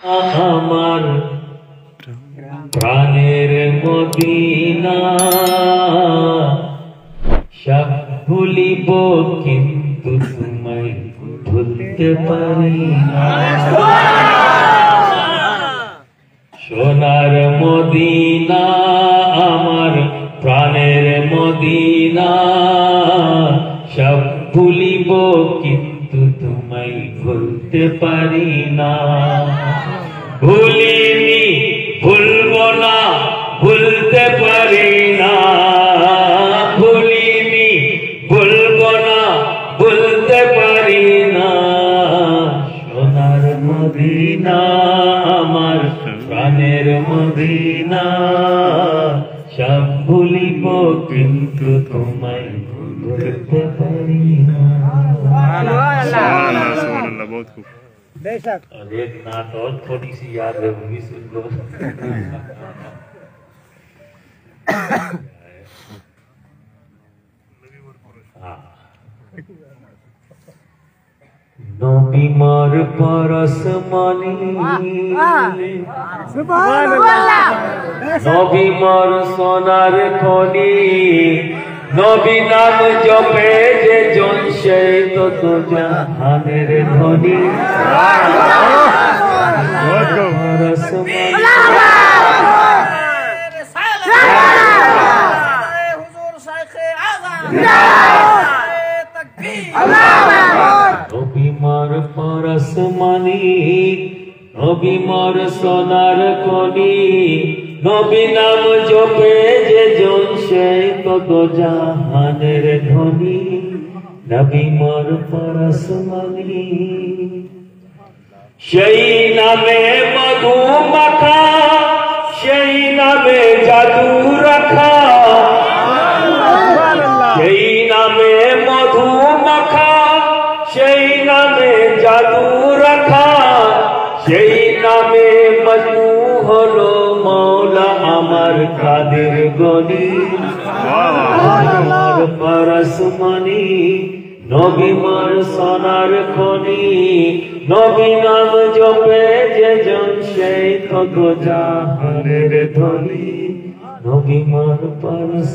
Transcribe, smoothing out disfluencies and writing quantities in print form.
আমার প্রাণের মদিনা সব ভুলিব কিন্তু তোমায় ভুলতে পারি না। সোনার মদিনা আমার প্রাণের মদিনা সব ভুলিব কিন্তু তোমায় ভুলতে পারি না। ভুলিনি ভুলবো না ভুলতে পারি না। ভুলিনি ভুলবো না ভুলতে পারি না। সোনার মদিনা আমার প্রাণের মদিনা সব ভুলিব কিন্তু তোমায় ভুলতে পারি না। बहुत खूब। और एक नात और थोड़ी सी याद है वो भी सुन लो। नबी मोर परस मनी नबी मोर सोनार खनी नबी नाम जपे जे জন সেই তত জাহানের ধনী। নবী মোর পরশ মনি নবী মোর সোনার খনি নবী নাম জপে যে জন সেই তত জাহানের ধনী। নবী মোর পরশ মনি সেই নামে মধু মাখা সেই নামে জাদু রাখা সেই নামে মধু মাখা সেই নামে জাদু রাখা সেই নামে মজনু হলো মৌলা আমার কাদের গনি। আমার পরশ মনি নবী মোর সোনার খনি নবী নাম জপে যে জন সেই তত জাহানের ধনী। নবী মোর পরশ